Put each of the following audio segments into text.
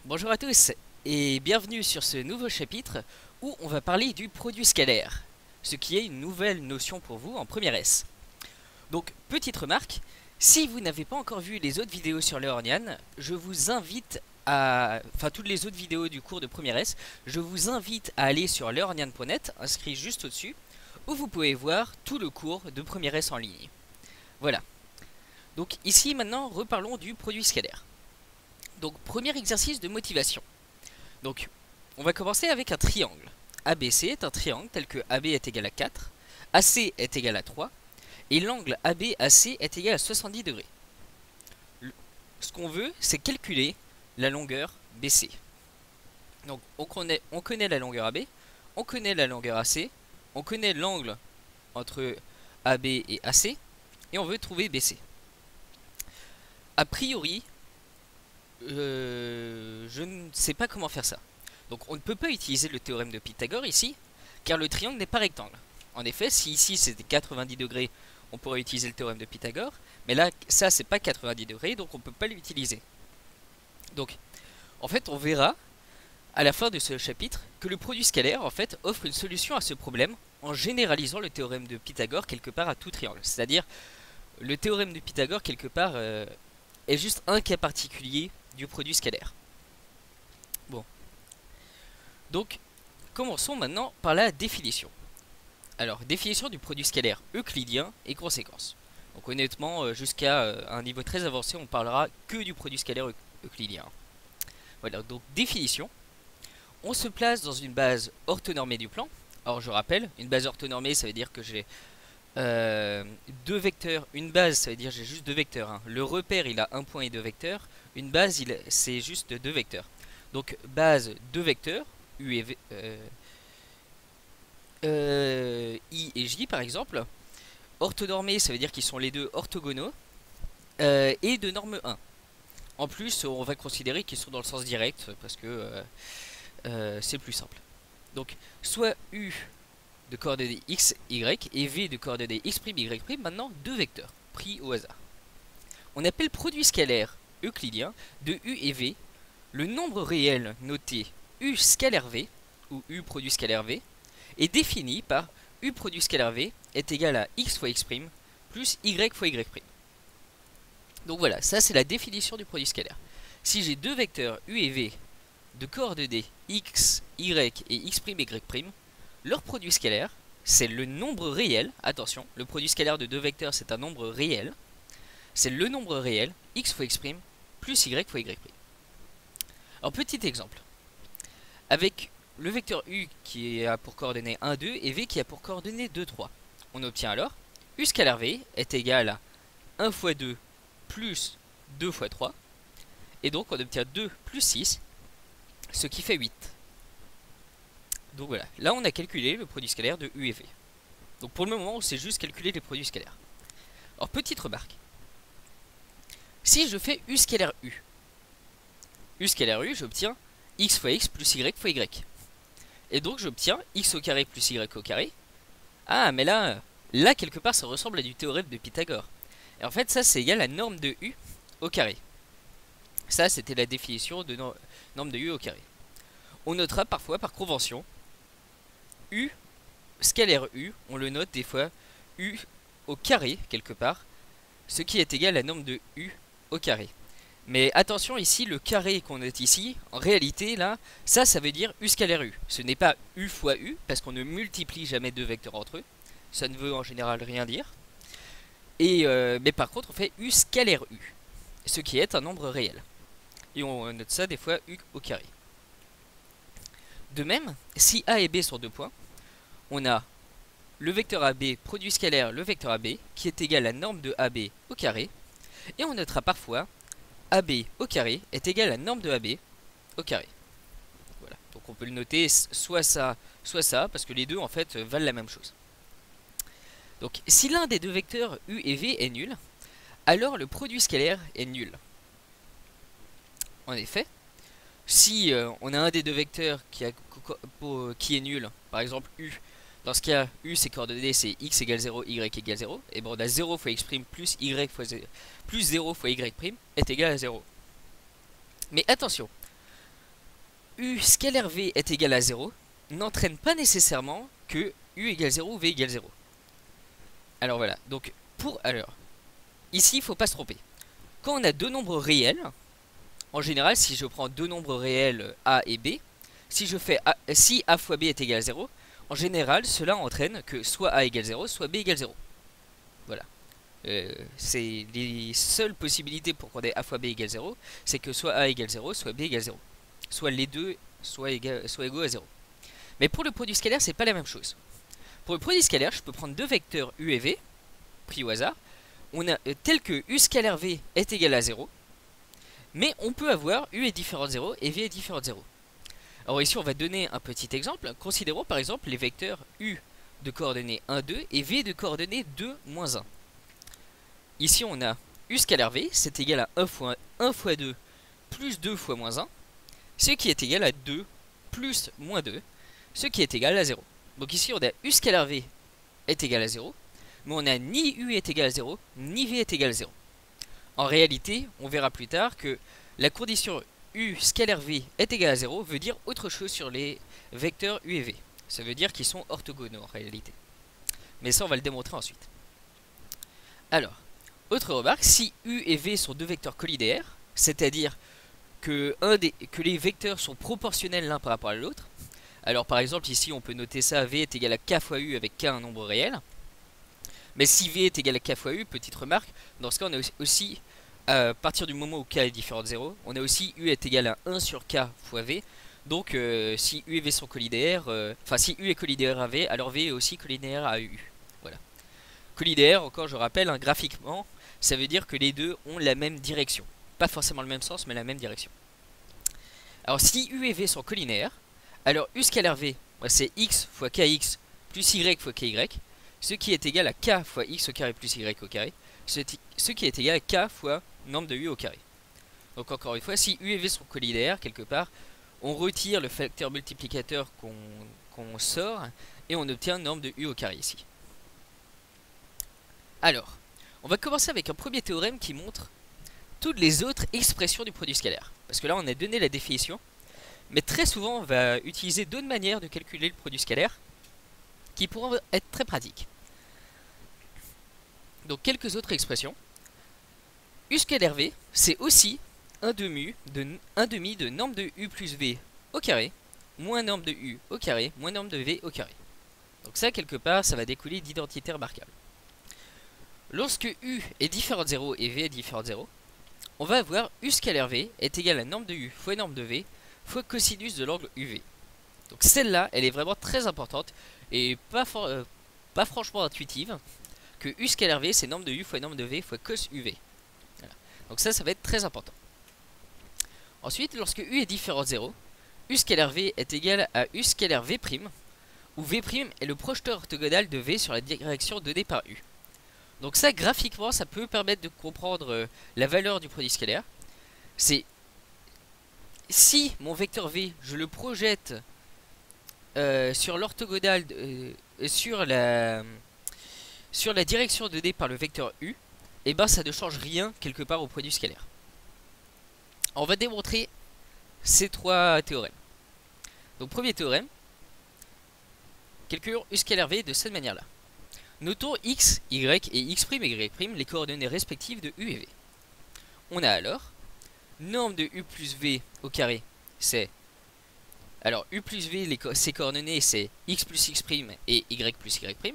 Bonjour à tous et bienvenue sur ce nouveau chapitre où on va parler du produit scalaire, ce qui est une nouvelle notion pour vous en première S. Donc, petite remarque, si vous n'avez pas encore vu les autres vidéos sur l'Eornian, je vous invite enfin toutes les autres vidéos du cours de première S, je vous invite à aller sur leornian.net, inscrit juste au-dessus, où vous pouvez voir tout le cours de première S en ligne. Voilà. Donc ici maintenant, reparlons du produit scalaire. Donc, premier exercice de motivation. Donc, on va commencer avec un triangle. ABC est un triangle tel que AB est égal à 4, AC est égal à 3, et l'angle ABAC est égal à 70 degrés. Ce qu'on veut, c'est calculer la longueur BC. Donc, on connaît la longueur AB, on connaît la longueur AC, on connaît l'angle entre AB et AC, et on veut trouver BC. A priori, je ne sais pas comment faire ça. Donc on ne peut pas utiliser le théorème de Pythagore ici, car le triangle n'est pas rectangle. En effet, si ici c'était 90 degrés, on pourrait utiliser le théorème de Pythagore, mais là, ça c'est pas 90 degrés, donc on ne peut pas l'utiliser. Donc, en fait, on verra, à la fin de ce chapitre, que le produit scalaire, en fait, offre une solution à ce problème en généralisant le théorème de Pythagore quelque part à tout triangle. C'est-à-dire, le théorème de Pythagore, quelque part, est juste un cas particulier du produit scalaire. Bon. Donc, commençons maintenant par la définition. Alors, définition du produit scalaire euclidien et conséquences. Donc honnêtement, jusqu'à un niveau très avancé, on parlera que du produit scalaire euclidien. Voilà, donc définition. On se place dans une base orthonormée du plan. Alors je rappelle, une base orthonormée, ça veut dire que j'ai deux vecteurs. Une base, ça veut dire que j'ai juste deux vecteurs, hein. Le repère, il a un point et deux vecteurs. Une base, c'est juste deux vecteurs. Donc base, deux vecteurs, U et v, I et J par exemple. Orthonormés, ça veut dire qu'ils sont les deux orthogonaux. Et de norme 1. En plus, on va considérer qu'ils sont dans le sens direct parce que c'est plus simple. Donc, soit U de coordonnées x, y et v de coordonnées x', y', maintenant deux vecteurs pris au hasard. On appelle produit scalaire euclidien de u et v le nombre réel noté u scalaire v, ou u produit scalaire v, est défini par u produit scalaire v est égal à x fois x' plus y fois y'. Donc voilà, ça c'est la définition du produit scalaire. Si j'ai deux vecteurs u et v de coordonnées x, y et x', y', leur produit scalaire, c'est le nombre réel, attention, le produit scalaire de deux vecteurs c'est un nombre réel, c'est le nombre réel, x fois x' plus y fois y'. Alors petit exemple, avec le vecteur u qui a pour coordonnées 1, 2 et v qui a pour coordonnées 2, 3, on obtient alors u scalaire v est égal à 1 fois 2 plus 2 fois 3, et donc on obtient 2 plus 6, ce qui fait 8. Donc voilà, là on a calculé le produit scalaire de u et v. Donc pour le moment on sait juste calculer les produits scalaires. Alors petite remarque, si je fais u scalaire u, j'obtiens x fois x plus y fois y. Et donc j'obtiens x au carré plus y au carré. Ah mais là quelque part ça ressemble à du théorème de Pythagore. Et en fait ça c'est égal à norme de u au carré. Ça c'était la définition de norme de u au carré. On notera parfois par convention u scalaire u, on le note des fois u au carré quelque part, ce qui est égal à norme de u au carré. Mais attention ici, le carré qu'on note ici, en réalité là, ça veut dire u scalaire u. Ce n'est pas u fois u, parce qu'on ne multiplie jamais deux vecteurs entre eux. Ça ne veut en général rien dire. Mais par contre on fait u scalaire u, ce qui est un nombre réel. Et on note ça des fois u au carré. De même, si A et B sont deux points, on a le vecteur AB produit scalaire le vecteur AB qui est égal à norme de AB au carré, et on notera parfois AB au carré est égal à norme de AB au carré. Voilà, donc on peut le noter soit ça, parce que les deux en fait valent la même chose. Donc si l'un des deux vecteurs U et V est nul, alors le produit scalaire est nul. En effet, si on a un des deux vecteurs qui est nul, par exemple U, dans ce cas, U ses coordonnées c'est x égale 0, y égale 0, et bon on a 0 fois x' plus y fois plus 0 fois y' est égal à 0. Mais attention, u scalaire v est égal à 0 n'entraîne pas nécessairement que u égale 0 ou v égale 0. Alors voilà, donc ici il faut pas se tromper. Quand on a deux nombres réels, en général si je prends deux nombres réels a et b, si a fois b est égal à 0, en général cela entraîne que soit a égale 0, soit b égale 0. Voilà. C'est les seules possibilités pour qu'on ait a fois b égale 0, c'est que soit a égale 0, soit b égale 0. Soit les deux soit égaux à 0. Mais pour le produit scalaire, c'est pas la même chose. Pour le produit scalaire, je peux prendre deux vecteurs u et v, pris au hasard. On a tel que u scalaire v est égal à 0, mais on peut avoir u est différent de 0 et v est différent de 0. Alors ici, on va donner un petit exemple. Considérons par exemple les vecteurs u de coordonnées 1, 2 et v de coordonnées 2, moins 1. Ici, on a u scalaire v, c'est égal à 1 fois 2 plus 2 fois moins 1, ce qui est égal à 2 plus moins 2, ce qui est égal à 0. Donc ici, on a u scalaire v est égal à 0, mais on a ni u est égal à 0, ni v est égal à 0. En réalité, on verra plus tard que la condition u scalaire v est égal à 0 veut dire autre chose sur les vecteurs u et v. Ça veut dire qu'ils sont orthogonaux en réalité. Mais ça, on va le démontrer ensuite. Alors, autre remarque, si u et v sont deux vecteurs collinéaires, c'est-à-dire que les vecteurs sont proportionnels l'un par rapport à l'autre. Alors par exemple ici on peut noter ça, v est égal à k fois u avec k un nombre réel. Mais si v est égal à k fois u, petite remarque, dans ce cas on a aussi, à partir du moment où k est différent de 0, on a aussi u est égal à 1 sur k fois v. Donc si u et v sont collinéaires, si u est collinéaire à v, alors v est aussi collinéaire à u. Voilà. Collinéaire, encore je rappelle, hein, graphiquement, ça veut dire que les deux ont la même direction. Pas forcément le même sens, mais la même direction. Alors si u et v sont collinéaires, alors u scalaire v, c'est x fois kx plus y fois ky, ce qui est égal à k fois x au carré plus y au carré, ce qui est égal à k fois nombre de u au carré. Donc encore une fois, si u et v sont collinéaires, quelque part, on retire le facteur multiplicateur qu'on sort, et on obtient nombre de u au carré ici. Alors, on va commencer avec un premier théorème qui montre toutes les autres expressions du produit scalaire. Parce que là, on a donné la définition. Mais très souvent, on va utiliser d'autres manières de calculer le produit scalaire qui pourront être très pratiques. Donc, quelques autres expressions. U scalaire v, c'est aussi un demi de norme de u plus v au carré, moins norme de u au carré, moins norme de v au carré. Donc ça, quelque part, ça va découler d'identité remarquable. Lorsque u est différent de 0 et v est différent de 0, on va avoir u scalaire v est égal à norme de u fois norme de v fois cosinus de l'angle UV. Donc celle-là, elle est vraiment très importante et pas franchement intuitive, que u scalaire v c'est norme de u fois norme de v fois cos UV. Voilà. Donc ça va être très important. Ensuite, lorsque u est différent de 0, u scalaire v est égal à u scalaire v', où v' est le projeteur orthogonal de v sur la direction donnée par u. Donc ça, graphiquement, ça peut permettre de comprendre la valeur du produit scalaire. C'est si mon vecteur v, je le projette sur l'orthogonale, sur la direction donnée par le vecteur u, et ben ça ne change rien quelque part au produit scalaire. On va démontrer ces trois théorèmes. Donc premier théorème, calculons u scalaire v de cette manière-là. Notons x, y et x' et y', les coordonnées respectives de u et v. On a alors norme de u plus v au carré, c'est... Alors u plus v, ses coordonnées, c'est x plus x' et y plus y'.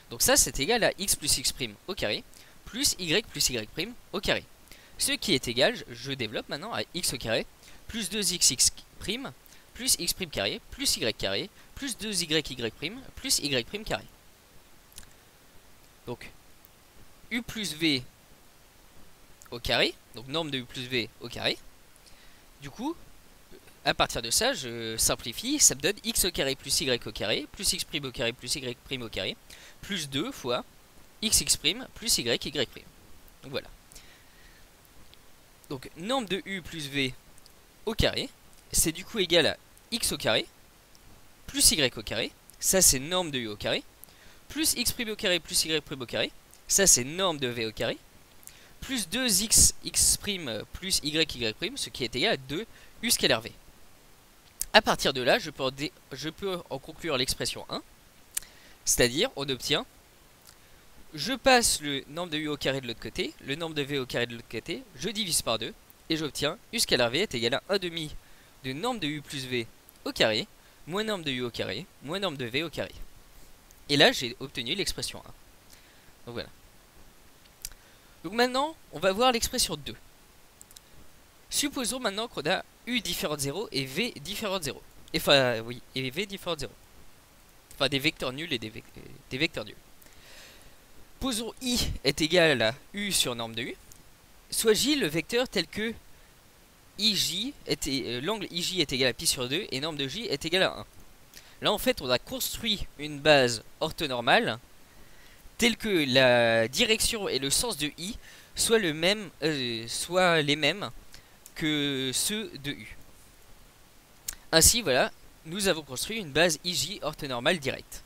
Donc ça, c'est égal à x plus x' au carré, plus y plus y' au carré. Ce qui est égal, je développe maintenant, à x au carré, plus 2xx', plus x' carré, plus y carré, plus 2yy', plus y' carré. Donc, u plus v au carré, donc norme de u plus v au carré. Du coup, à partir de ça, je simplifie, ça me donne x au carré plus y au carré, plus x' au carré plus y' au carré, plus 2 fois xx' plus y'. Donc voilà. Donc, norme de u plus v au carré, c'est du coup égal à x au carré, plus y au carré, ça c'est norme de u au carré, plus x' au carré plus y' au carré, ça c'est norme de v au carré, plus 2xx' plus y', ce qui est égal à 2 u scalaire v. À partir de là, je peux en conclure l'expression 1. C'est-à-dire, on obtient, je passe le nombre de u au carré de l'autre côté, le nombre de v au carré de l'autre côté, je divise par 2, et j'obtiens u scalar v est égal à 1 demi de nombre de u plus v au carré, moins nombre de u au carré, moins nombre de v au carré. Et là, j'ai obtenu l'expression 1. Donc voilà. Donc maintenant, on va voir l'expression 2. Supposons maintenant qu'on a u différent de 0 et v différent de 0. Enfin, oui, et v différent de 0. Enfin, des vecteurs nuls et des vecteurs nuls. Posons i est égal à u sur norme de u. Soit j le vecteur tel que l'angle ij est égal à pi sur 2 et norme de j est égal à 1. Là, en fait, on a construit une base orthonormale telle que la direction et le sens de i soient les mêmes que ceux de u. Ainsi, voilà, nous avons construit une base ij orthonormale directe.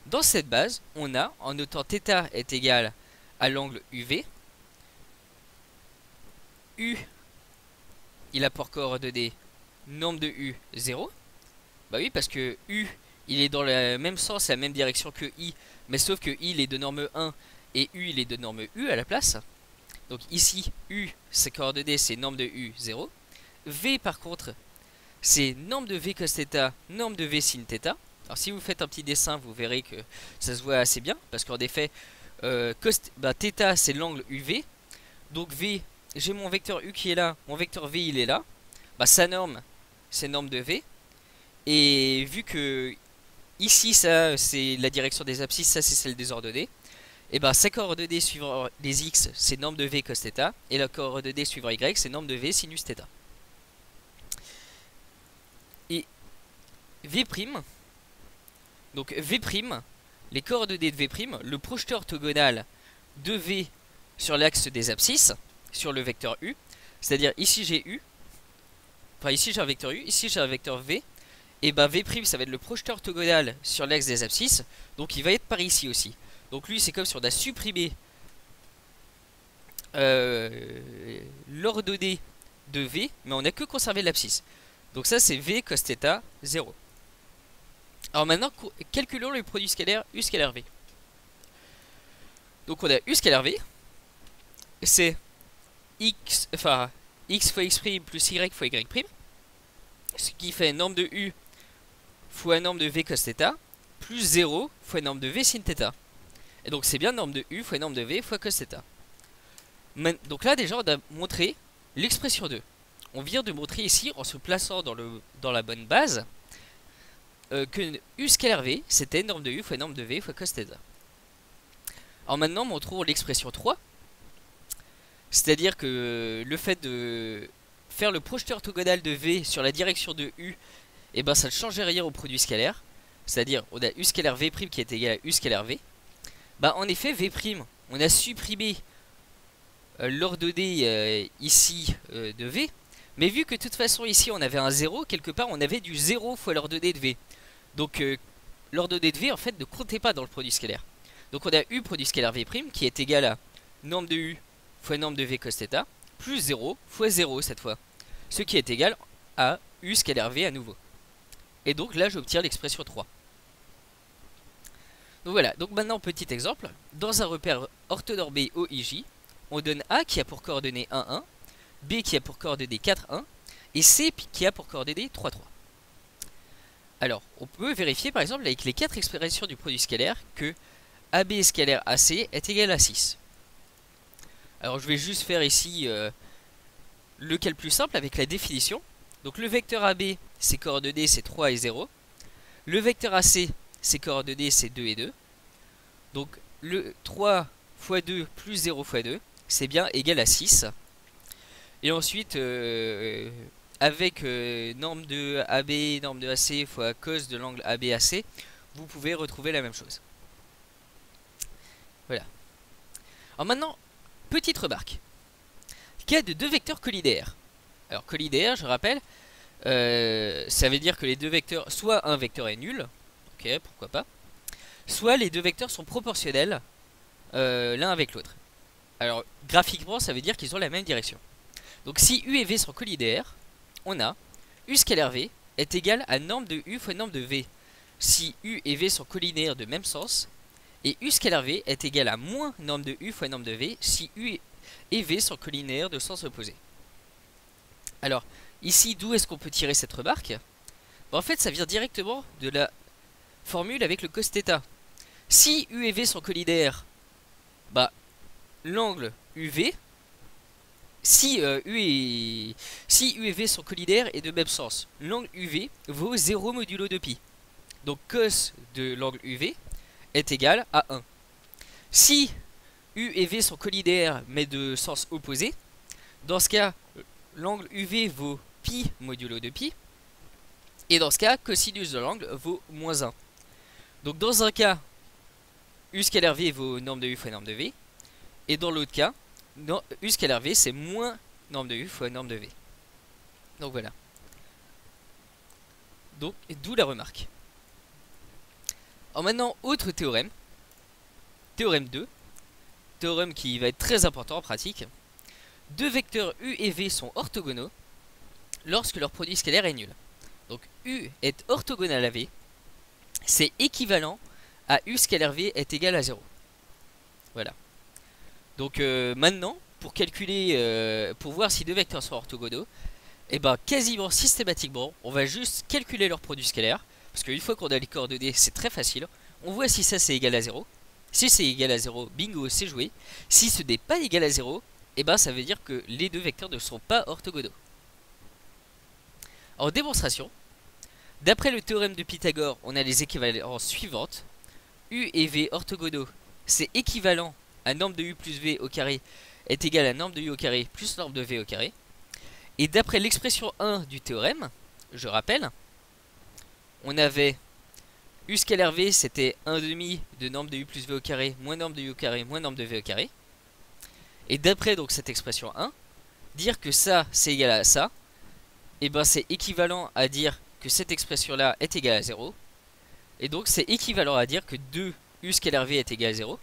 Dans cette base, on a, en notant θ est égal à l'angle UV, U, il a pour coordonnées nombre de U 0. Bah oui, parce que U, il est dans le même sens, la même direction que I, mais sauf que I, il est de norme 1 et U, il est de norme U à la place. Donc ici, U, ses coordonnées, c'est norme de U 0. V, par contre, c'est norme de V cos θ, norme de V sin θ. Alors si vous faites un petit dessin, vous verrez que ça se voit assez bien, parce qu'en effet, θ c'est l'angle UV, donc V, j'ai mon vecteur U qui est là, mon vecteur V il est là, bah sa norme c'est norme de V, et vu que ici ça c'est la direction des abscisses, ça c'est celle des ordonnées, et bah sa coordonnée suivant les X c'est norme de V cos θ, et la coordonnée suivant Y c'est norme de V sinus θ. Et V', donc V', les coordonnées de V', le projeteur orthogonal de V sur l'axe des abscisses, sur le vecteur U, c'est-à-dire ici j'ai U, enfin ici j'ai un vecteur U, ici j'ai un vecteur V, et ben V' ça va être le projeteur orthogonal sur l'axe des abscisses, donc il va être par ici aussi. Donc lui c'est comme si on a supprimé l'ordonnée de V, mais on n'a que conservé l'abscisse. Donc ça c'est V cos θ 0. Alors maintenant, calculons le produit scalaire U scalaire V. Donc on a U scalaire V, c'est x fois x' plus y fois y', ce qui fait norme de U fois norme de V cos θ, plus 0 fois norme de V sin θ. Et donc c'est bien norme de U fois norme de V fois cos θ. Donc là déjà on a montré l'expression 2. On vient de montrer ici, en se plaçant dans la bonne base, que U scalaire V, c'était norme de U fois norme de V fois cos θ. Alors maintenant, montrons l'expression 3. C'est-à-dire que le fait de faire le projeteur orthogonal de V sur la direction de U, et ben ça ne changeait rien au produit scalaire. C'est-à-dire, on a U scalaire V' qui est égal à U scalaire V. Bah en effet, V', on a supprimé l'ordonnée ici de V. Mais vu que de toute façon ici on avait un 0, quelque part on avait du 0 fois l'ordonnée de V. Donc l'ordonnée de V en fait ne comptait pas dans le produit scalaire. Donc on a U produit scalaire V' qui est égal à norme de U fois norme de V cos θ plus 0 fois 0 cette fois. Ce qui est égal à U scalaire V à nouveau. Et donc là j'obtiens l'expression 3. Donc voilà, donc maintenant petit exemple. Dans un repère orthonormé OIJ, on donne A qui a pour coordonnées 1, 1, B qui a pour coordonnées 4, 1 et C qui a pour coordonnées 3, 3. Alors, on peut vérifier par exemple avec les 4 expressions du produit scalaire que AB scalaire AC est égal à 6. Alors je vais juste faire ici le cas le plus simple avec la définition. Donc le vecteur AB, ses coordonnées c'est 3 et 0. Le vecteur AC, ses coordonnées c'est 2 et 2. Donc le 3 fois 2 plus 0 fois 2, c'est bien égal à 6. Et ensuite, avec norme de AB, norme de AC fois cos de l'angle ABAC, vous pouvez retrouver la même chose. Voilà. Alors maintenant, petite remarque. Cas de deux vecteurs collinéaires. Alors collinéaire, je rappelle, ça veut dire que les deux vecteurs, soit un vecteur est nul, ok, pourquoi pas, soit les deux vecteurs sont proportionnels l'un avec l'autre. Alors graphiquement, ça veut dire qu'ils ont la même direction. Donc si U et V sont collinéaires, on a U scalaire V est égal à norme de U fois norme de V si U et V sont collinaires de même sens, et U scalar V est égal à moins norme de U fois norme de V si U et V sont collinaires de sens opposé. Alors, ici, d'où est-ce qu'on peut tirer cette remarque? En fait, ça vient directement de la formule avec le cos θ. Si U et V sont collinaires, bah, l'angle UV, si U et V sont collinaires et de même sens, l'angle UV vaut 0 modulo de pi. Donc cos de l'angle UV est égal à 1. Si U et V sont collinaires mais de sens opposé, dans ce cas, l'angle UV vaut pi modulo de pi. Et dans ce cas, cosinus de l'angle vaut moins 1. Donc dans un cas, U scalar V vaut norme de U fois norme de V. Et dans l'autre cas, U scalar V c'est moins norme de U fois norme de V. Donc voilà. Donc d'où la remarque. Alors maintenant, autre théorème. Théorème 2. Théorème qui va être très important en pratique. Deux vecteurs U et V sont orthogonaux lorsque leur produit scalaire est nul. Donc U est orthogonal à V. C'est équivalent à U scalar V est égal à 0. Voilà. Donc maintenant, pour calculer, pour voir si deux vecteurs sont orthogonaux, et ben quasiment systématiquement, on va juste calculer leur produit scalaire. Parce qu'une fois qu'on a les coordonnées, c'est très facile. On voit si ça c'est égal à 0. Si c'est égal à 0, bingo, c'est joué. Si ce n'est pas égal à 0, et ben ça veut dire que les deux vecteurs ne sont pas orthogonaux. En démonstration, d'après le théorème de Pythagore, on a les équivalences suivantes. U et V orthogonaux, c'est équivalent à norme de U plus V au carré est égal à norme de U au carré plus norme de V au carré. Et d'après l'expression 1 du théorème, je rappelle, on avait U scalar V, c'était 1,5 de norme de U plus V au carré, moins norme de U au carré, moins norme de V au carré. Et d'après donc cette expression 1, dire que ça c'est égal à ça, et ben c'est équivalent à dire que cette expression là est égale à 0. Et donc c'est équivalent à dire que 2 U scalar V est égal à 0.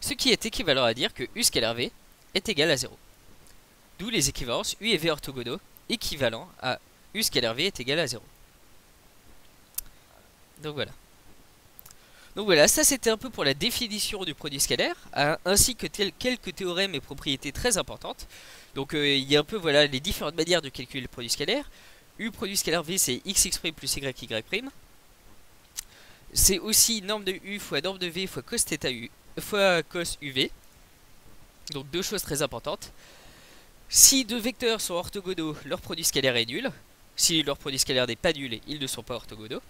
Ce qui est équivalent à dire que U scalar V est égal à 0. D'où les équivalences U et V orthogonaux équivalent à U scalar V est égal à 0. Donc voilà. Donc voilà, ça c'était un peu pour la définition du produit scalaire, ainsi que quelques théorèmes et propriétés très importantes. Donc il y a un peu voilà les différentes manières de calculer le produit scalaire. U produit scalaire V c'est xx' plus yy'. C'est aussi norme de U fois norme de V fois cos θ U fois cos UV. Donc deux choses très importantes. Si deux vecteurs sont orthogonaux, leur produit scalaire est nul. Si leur produit scalaire n'est pas nul, ils ne sont pas orthogonaux.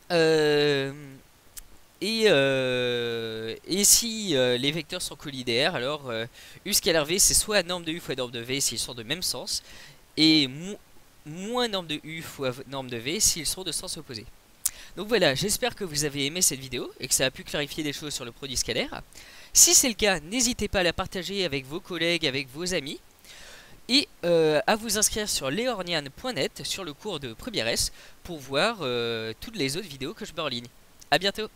Et si les vecteurs sont collinaires, alors U scalar V c'est soit norme de U fois norme de V s'ils sont de même sens, et moins norme de U fois norme de V s'ils sont de sens opposé. Donc voilà, j'espère que vous avez aimé cette vidéo et que ça a pu clarifier des choses sur le produit scalaire. Si c'est le cas, n'hésitez pas à la partager avec vos collègues, avec vos amis. Et à vous inscrire sur leornian.net sur le cours de première S pour voir toutes les autres vidéos que je mets en ligne. A bientôt.